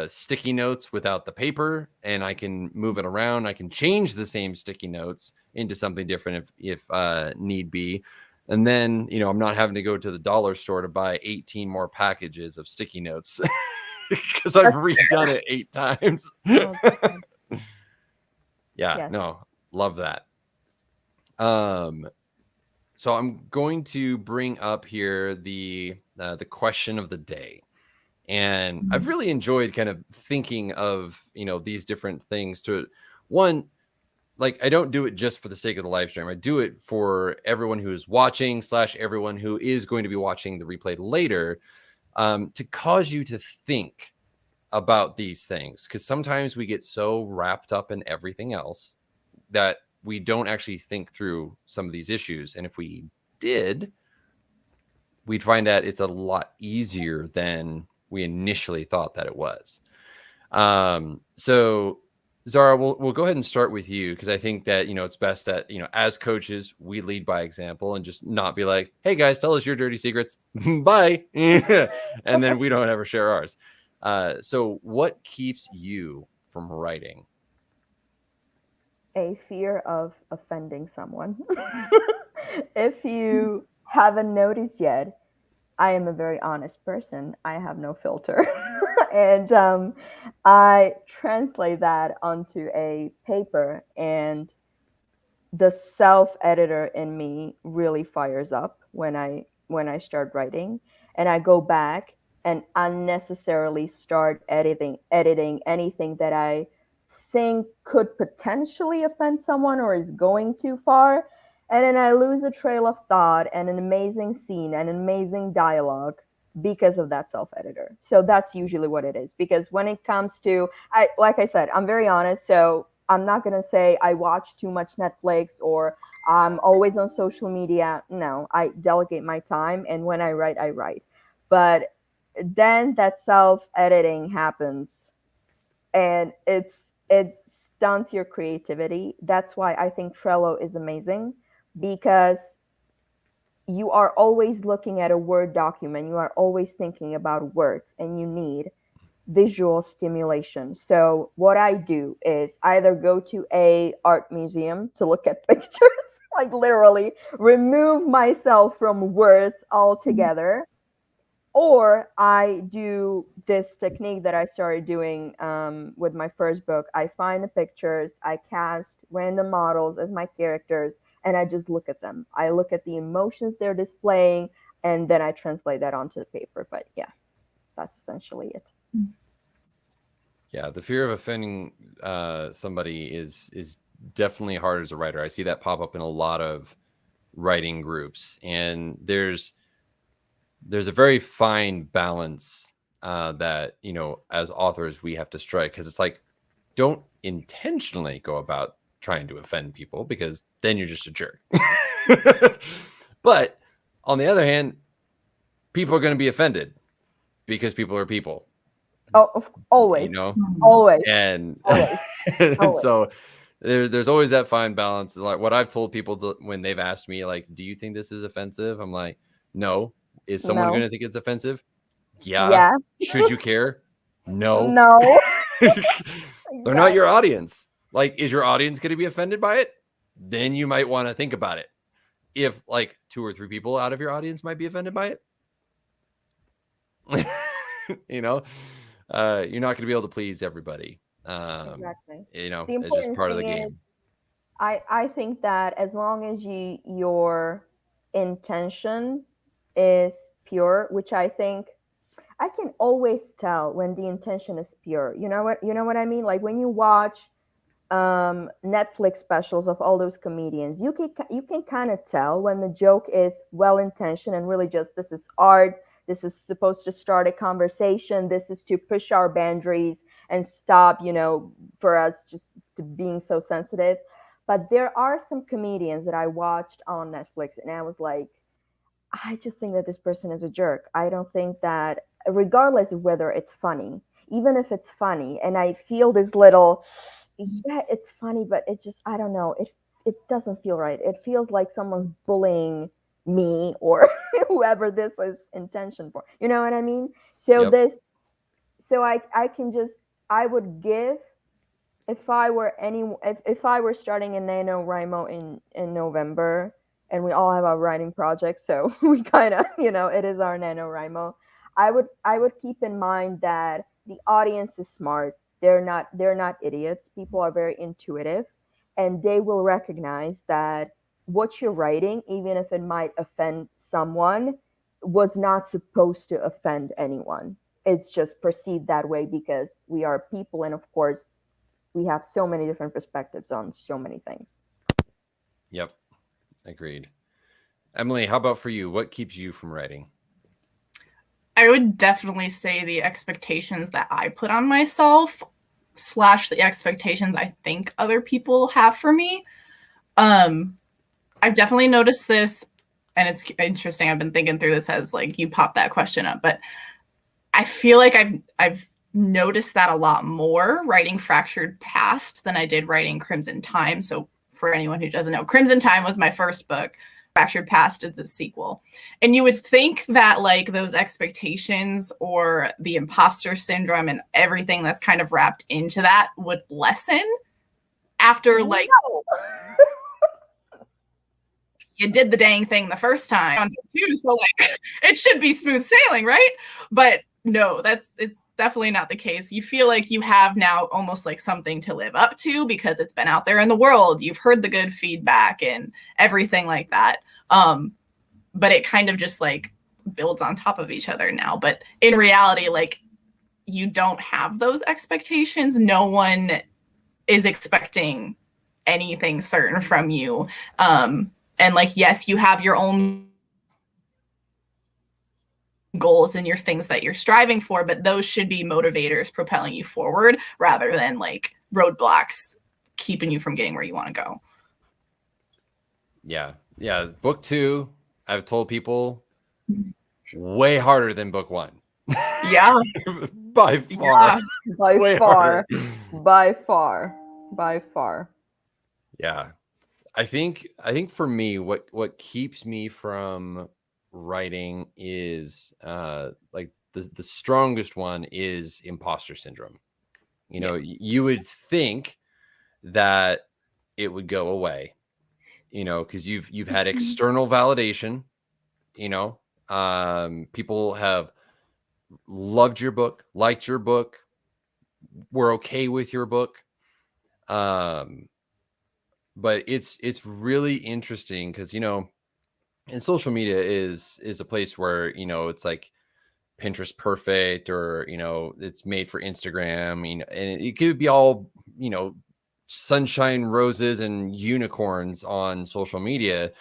sticky notes without the paper, and I can move it around. I can change the same sticky notes into something different if need be. And then, I'm not having to go to the dollar store to buy 18 more packages of sticky notes because I've redone it 8 times. No, love that. So I'm going to bring up here the question of the day. And I've really enjoyed kind of thinking of, these different things to one, like, I don't do it just for the sake of the live stream. I do it for everyone who is watching / everyone who is going to be watching the replay later, to cause you to think about these things. Because sometimes we get so wrapped up in everything else that we don't actually think through some of these issues. And if we did, we'd find that it's a lot easier than we initially thought that it was. So Zara, we'll go ahead and start with you, because I think that, it's best that, as coaches, we lead by example and just not be like, hey guys, tell us your dirty secrets. Bye. And then we don't ever share ours. So what keeps you from writing? A fear of offending someone. If you haven't noticed yet, I am a very honest person. I have no filter. And I translate that onto a paper, and the self-editor in me really fires up when I start writing, and I go back and unnecessarily start editing anything that I think could potentially offend someone or is going too far. And then I lose a trail of thought and an amazing scene and an amazing dialogue because of that self-editor. So that's usually what it is. Because when it comes to, like I said, I'm very honest. So I'm not going to say I watch too much Netflix or I'm always on social media. No, I delegate my time. And when I write, I write. But then that self-editing happens, and it stunts your creativity. That's why I think Trello is amazing, because you are always looking at a Word document. You are always thinking about words, and you need visual stimulation. So what I do is either go to a art museum to look at pictures, like literally remove myself from words altogether, or I do this technique that I started doing with my first book. I find the pictures, I cast random models as my characters, and I just look at them. I look at the emotions they're displaying, and then I translate that onto the paper. But yeah, that's essentially it. Yeah, the fear of offending somebody is definitely hard as a writer. I see that pop up in a lot of writing groups, and there's a very fine balance that, you know, as authors we have to strike, because it's like, don't intentionally go about trying to offend people, because then you're just a jerk. But on the other hand, people are going to be offended because people are people, Oh, always, you know. always, And always, and always. so there's always that fine balance. Like what I've told people when they've asked me, like, do you think this is offensive? I'm like, no. Is someone No. going to think it's offensive? Yeah. Yeah. Should you care? No. No. They're not your Exactly. audience. Like, is your audience going to be offended by it? Then you might want to think about it. If like 2 or 3 people out of your audience might be offended by it, you know, you're not going to be able to please everybody. Exactly. You know, The it's just important part of the thing is, game. I think that as long as your intention is pure, which I think I can always tell when the intention is pure. You know what I mean? Like when you watch Netflix specials of all those comedians, you can kind of tell when the joke is well intentioned and really just, this is art, this is supposed to start a conversation, this is to push our boundaries and stop, for us just to being so sensitive. But there are some comedians that I watched on Netflix and I was like, I just think that this person is a jerk. I don't think that, regardless of whether it's funny, even if it's funny, and I feel this little, yeah, it's funny, but it just, I don't know, it doesn't feel right. It feels like someone's bullying me or whoever this is intention for. You know what I mean? So Yep. I can just, I would give, if I were starting a NaNoWriMo in November, and we all have our writing project, so we kind of, it is our NaNoWriMo. I would keep in mind that the audience is smart. They're not idiots. People are very intuitive, and they will recognize that what you're writing, even if it might offend someone, was not supposed to offend anyone. It's just perceived that way because we are people, and of course we have so many different perspectives on so many things. Yep. Agreed. Emily, how about for you? What keeps you from writing? I would definitely say the expectations that I put on myself / the expectations I think other people have for me. I've definitely noticed this, and it's interesting. I've been thinking through this as like you popped that question up, but I feel like I've noticed that a lot more writing Fractured Past than I did writing Crimson Time. So for anyone who doesn't know, Crimson Time was my first book. Fractured Past is the sequel. And you would think that like those expectations or the imposter syndrome and everything that's kind of wrapped into that would lessen after like you did the dang thing the first time too, so like it should be smooth sailing, right? But no, it's definitely not the case. You feel like you have now almost like something to live up to because it's been out there in the world. You've heard the good feedback and everything like that. But it kind of just like builds on top of each other now. But in reality, like you don't have those expectations. No one is expecting anything certain from you. And like, yes, you have your own goals and your things that you're striving for, but those should be motivators propelling you forward rather than like roadblocks keeping you from getting where you want to go. Yeah. Yeah. Book 2, I've told people, way harder than book 1. Yeah. By far. Yeah. By Way far. harder. By far. By far. Yeah. I think for me, what keeps me from writing is like the strongest one is imposter syndrome. You know, you would think that it would go away, you know, because you've had external validation, you know, people have loved your book, liked your book, were okay with your book. But it's really interesting because, you know, and social media is a place where, you know, it's like Pinterest perfect, or, you know, it's made for Instagram, you know, and it could be all, you know, sunshine, roses, and unicorns on social media.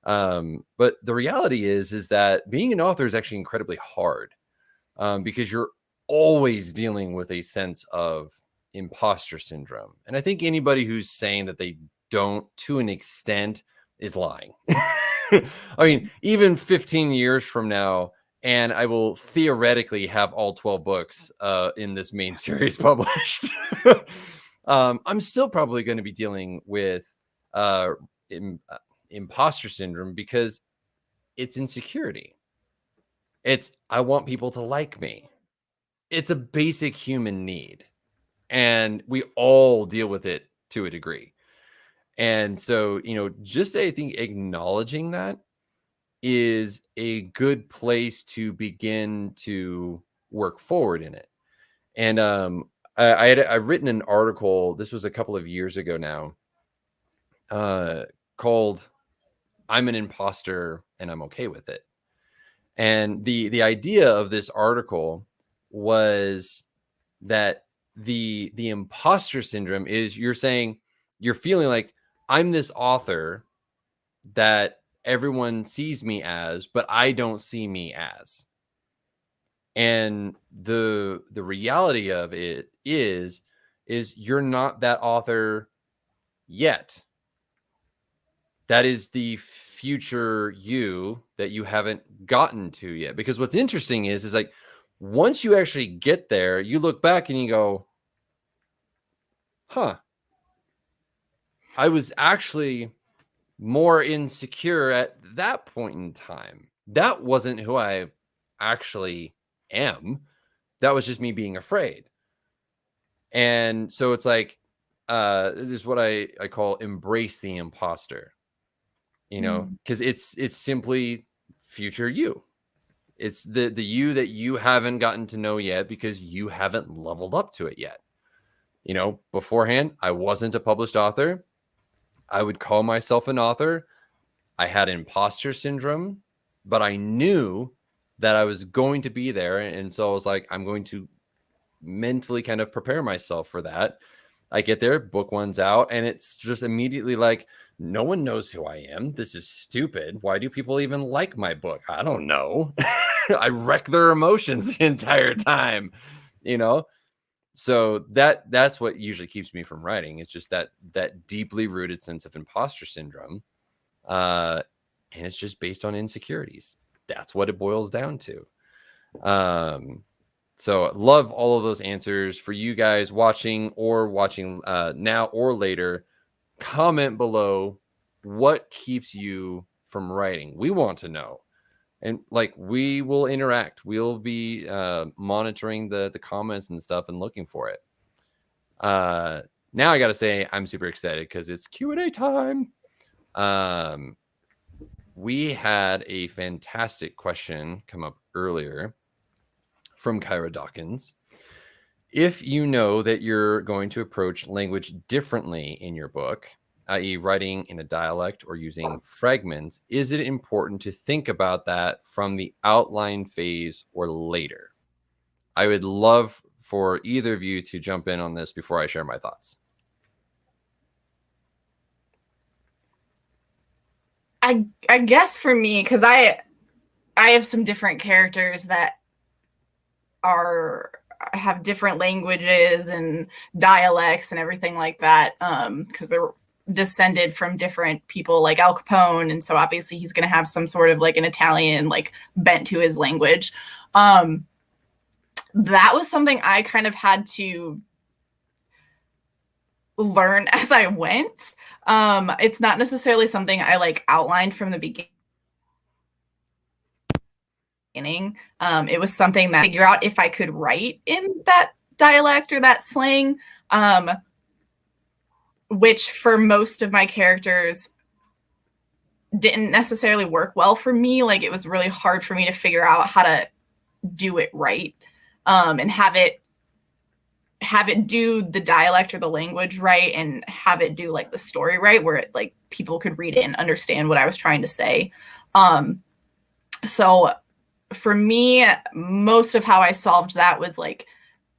But the reality is that being an author is actually incredibly hard, because you're always dealing with a sense of imposter syndrome. And I think anybody who's saying that they don't, to an extent, is lying. I mean, even 15 years from now, and I will theoretically have all 12 books in this main series published, I'm still probably going to be dealing with imposter syndrome, because it's insecurity. It's, I want people to like me. It's a basic human need, and we all deal with it to a degree. And so, you know, just I think acknowledging that is a good place to begin to work forward in it. And I've written an article, this was a couple of years ago now, called "I'm an Imposter and I'm Okay with It." And the idea of this article was that the imposter syndrome is, you're saying, you're feeling like, I'm this author that everyone sees me as, but I don't see me as. And the reality of it is you're not that author yet. That is the future you that you haven't gotten to yet. Because what's interesting is like, once you actually get there, you look back and you go, huh, I was actually more insecure at that point in time. That wasn't who I actually am. That was just me being afraid. And so it's like, this is what I call embrace the imposter, you know, because it's simply future you. It's the you that you haven't gotten to know yet because you haven't leveled up to it yet. You know, beforehand, I wasn't a published author. I would call myself an author. I had imposter syndrome, but I knew that I was going to be there. And so I was like, I'm going to mentally kind of prepare myself for that. I get there, book one's out, and it's just immediately like, no one knows who I am. This is stupid. Why do people even like my book? I don't know. I wreck their emotions the entire time, you know? So that's what usually keeps me from writing. It's just that deeply rooted sense of imposter syndrome. And it's just based on insecurities. That's what it boils down to. So love all of those answers. For you guys watching now or later, comment below what keeps you from writing. We want to know. And like, we will interact. We'll be monitoring the comments and stuff and looking for it. Now I got to say, I'm super excited because it's Q&A time. We had a fantastic question come up earlier from Kyra Dawkins. If you know that you're going to approach language differently in your book, i.e. writing in a dialect or using fragments, is it important to think about that from the outline phase or later? I would love for either of you to jump in on this before I share my thoughts. I guess for me, because I have some different characters that have different languages and dialects and everything like that, because they're descended from different people like Al Capone, and so obviously he's going to have some sort of like an Italian like bent to his language. That was something I kind of had to learn as I went. It's not necessarily something I like outlined from the beginning. beginning. It was something that I figure out if I could write in that dialect or that slang, which for most of my characters didn't necessarily work well for me. Like, it was really hard for me to figure out how to do it right, and have it do the dialect or the language right, and have it do like the story right, where it like people could read it and understand what I was trying to say. So for me, most of how I solved that was like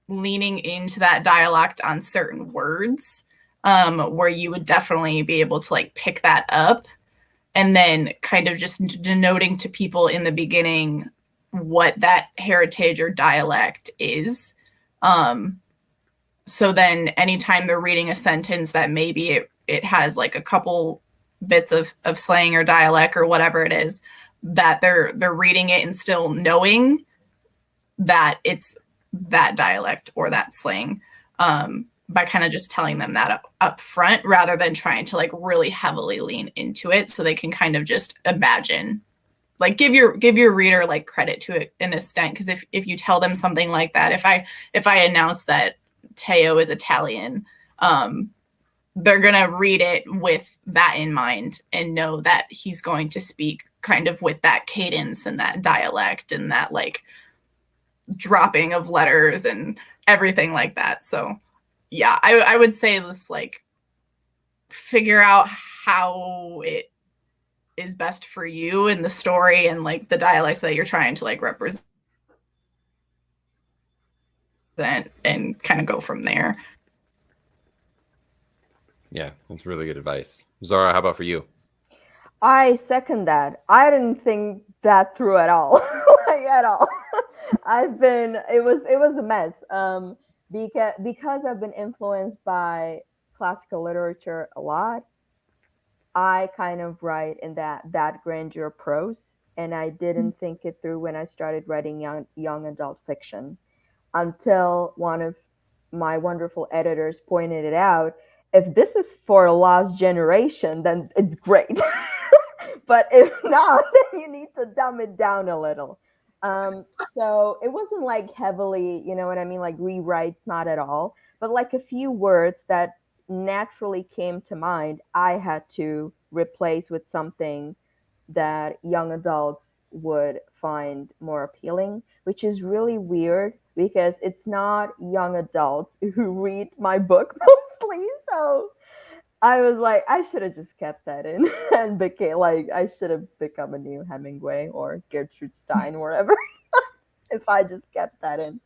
leaning into that dialect on certain words, where you would definitely be able to like pick that up, and then kind of just denoting to people in the beginning what that heritage or dialect is. So then anytime they're reading a sentence that maybe it has like a couple bits of slang or dialect or whatever it is, that they're reading it and still knowing that it's that dialect or that slang, by kind of just telling them that up front, rather than trying to like really heavily lean into it, so they can kind of just imagine, like give your reader like credit to it in a extent. Because if you tell them something like that, if I announce that Teo is Italian, they're gonna read it with that in mind and know that he's going to speak kind of with that cadence and that dialect and that like dropping of letters and everything like that. So yeah, I would say this, like, figure out how it is best for you in the story and like the dialect that you're trying to like represent, and kind of go from there. Yeah, that's really good advice. Zara, how about for you? I second that. I didn't think that through at all. Like, at all. It was a mess. Because I've been influenced by classical literature a lot, I kind of write in that grandeur prose, and I didn't think it through when I started writing young adult fiction, until one of my wonderful editors pointed it out. If this is for a lost generation, then it's great. But if not, then you need to dumb it down a little. So it wasn't like heavily, you know what I mean, like rewrites, not at all. But like a few words that naturally came to mind, I had to replace with something that young adults would find more appealing, which is really weird because it's not young adults who read my book mostly. So I was like, I should have just kept that in and became like, I should have become a new Hemingway or Gertrude Stein or whatever if I just kept that in.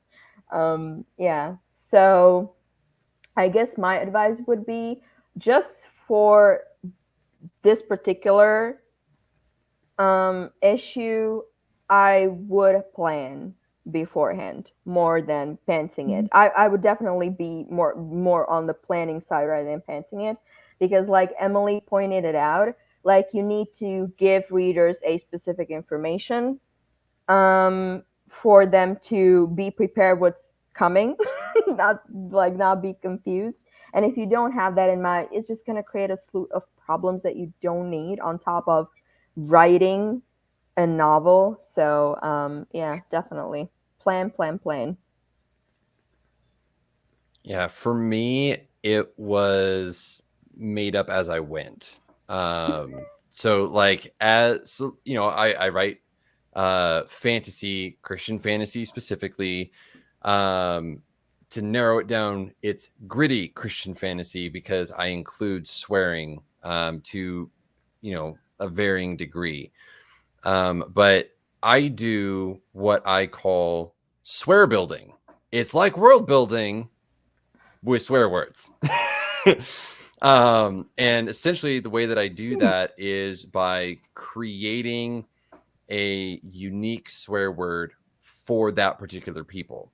Yeah. So I guess my advice would be, just for this particular issue, I would plan beforehand more than pantsing it. I would definitely be more on the planning side rather than pantsing it, because like Emily pointed it out, like you need to give readers a specific information, for them to be prepared what's coming, not be confused. And if you don't have that in mind, it's just going to create a slew of problems that you don't need on top of writing a novel. So yeah, definitely plan. Yeah, for me, it was made up as I went. So like I write fantasy, Christian fantasy specifically. To narrow it down, it's gritty Christian fantasy because I include swearing to a varying degree. But I do what I call swear building. It's like world building with swear words. And essentially the way that I do that is by creating a unique swear word for that particular people.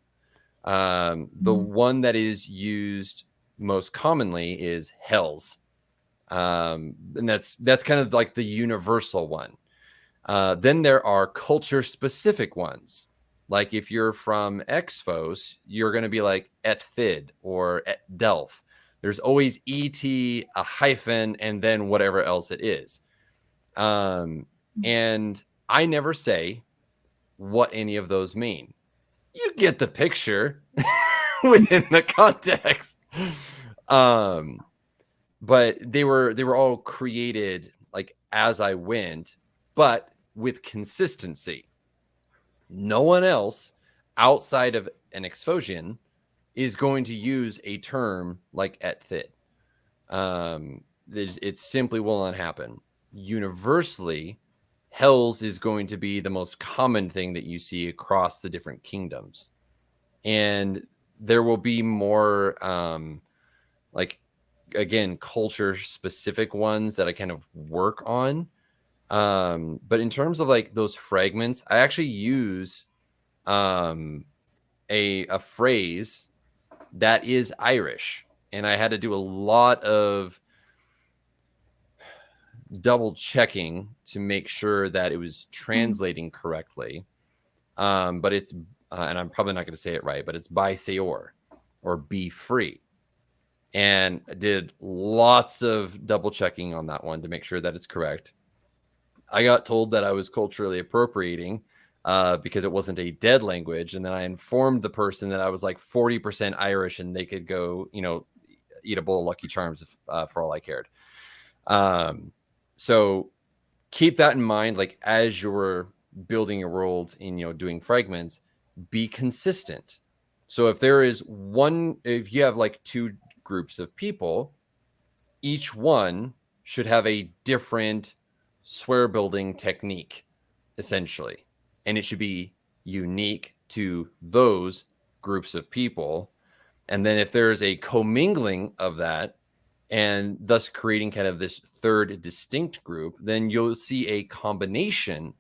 The one that is used most commonly is hells. And that's kind of like the universal one. Then there are culture specific ones. Like if you're from Exfos, you're going to be like et thid or et delf. There's always et, a hyphen, and then whatever else it is. And I never say what any of those mean. You get the picture within the context. But they were all created like as I went, but with consistency. No one else outside of an Exphosian is going to use a term like et thid. It simply will not happen. Universally, Hells is going to be the most common thing that you see across the different kingdoms. And there will be more like, again, culture specific ones that I kind of work on. But in terms of like those fragments, I actually use a phrase that is Irish, and I had to do a lot of double checking to make sure that it was translating correctly. But it's and I'm probably not going to say it right, but it's by Seor or be free. And I did lots of double checking on that one to make sure that it's correct. I got told that I was culturally appropriating because it wasn't a dead language. And then I informed the person that I was like 40% Irish and they could go, eat a bowl of Lucky Charms if, for all I cared. So keep that in mind, like as you're building your world and, doing fragments, be consistent. So if you have like two groups of people, each one should have a different swear building technique, essentially. And it should be unique to those groups of people. And then if there's a commingling of that, and thus creating kind of this third distinct group, then you'll see a combination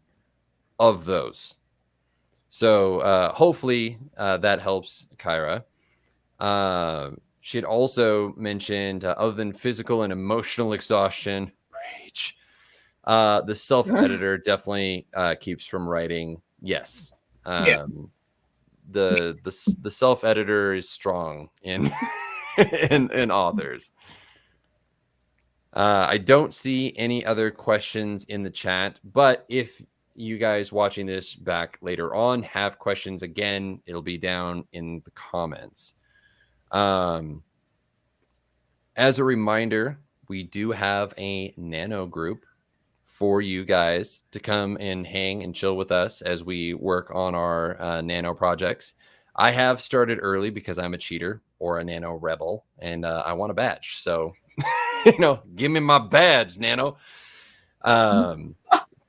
of those. So hopefully that helps Kyra. She had also mentioned, other than physical and emotional exhaustion, rage, the self-editor definitely keeps from writing. Yes. The self-editor is strong in in authors. I don't see any other questions in the chat, but if you guys watching this back later on have questions, again, it'll be down in the comments. As a reminder, we do have a nano group for you guys to come and hang and chill with us as we work on our nano projects. I have started early because I'm a cheater or a nano rebel, and I want a badge. So, give me my badge, nano.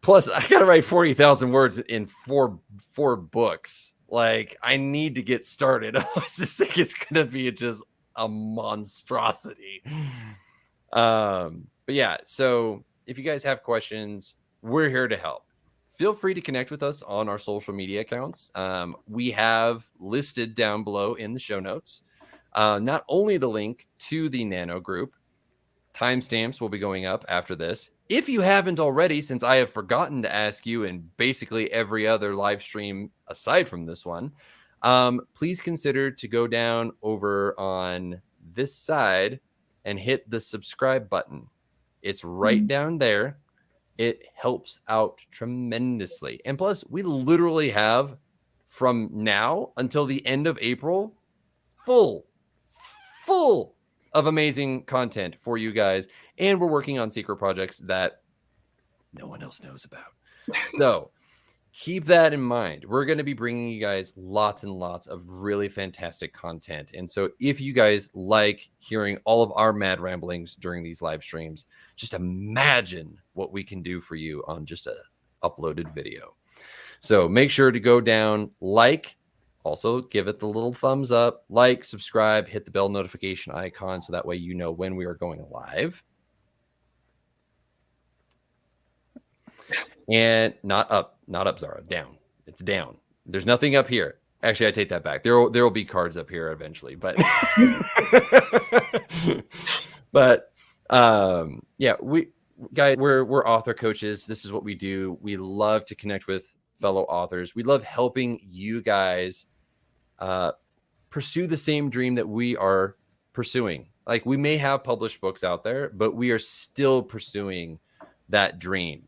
Plus, I got to write 40,000 words in four books. Like, I need to get started. Otherwise, this thing is going to be just a monstrosity. But yeah, so if you guys have questions, we're here to help. Feel free to connect with us on our social media accounts. We have listed down below in the show notes not only the link to the nano group, timestamps will be going up after this. If you haven't already, since I have forgotten to ask you in basically every other live stream aside from this one, please consider to go down over on this side and hit the subscribe button. It's right down there. It helps out tremendously. And plus, we literally have from now until the end of April, full of amazing content for you guys. And we're working on secret projects that no one else knows about. So keep that in mind. We're going to be bringing you guys lots and lots of really fantastic content. And so if you guys like hearing all of our mad ramblings during these live streams, just imagine what we can do for you on just a uploaded video. So make sure to go down, also give it the little thumbs up, subscribe, hit the bell notification icon so that way you know when we are going live. And not up, Zara, down. It's down. There's nothing up here. Actually, I take that back. There will be cards up here eventually, but yeah, we're author coaches. This is what we do. We love to connect with fellow authors. We love helping you guys pursue the same dream that we are pursuing. Like, we may have published books out there, but we are still pursuing that dream.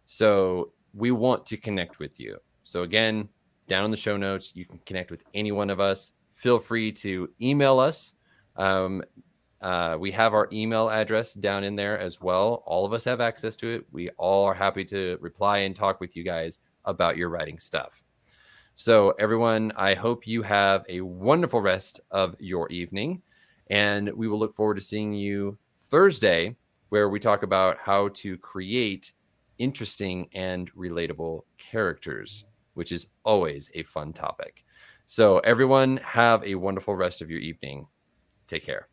So we want to connect with you. So again, down in the show notes, you can connect with any one of us. Feel free to email us. We have our email address down in there as well. All of us have access to it. We all are happy to reply and talk with you guys about your writing stuff. So everyone, I hope you have a wonderful rest of your evening, and we will look forward to seeing you Thursday, where we talk about how to create interesting and relatable characters, which is always a fun topic. So everyone, have a wonderful rest of your evening. Take care.